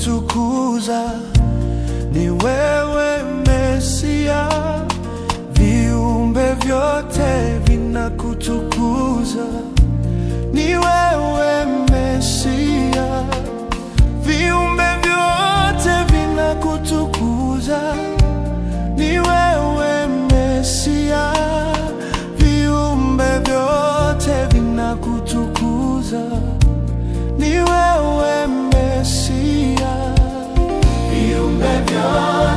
kutukuza. Ni wewe Mesia, viumbe vyote vinakutukuza. Ni wewe Mesia, viumbe vyote vinakutukuza. Ni wewe Mesia, viumbe vyote vinakutukuza. Ni wewe Mesia, viumbe vyote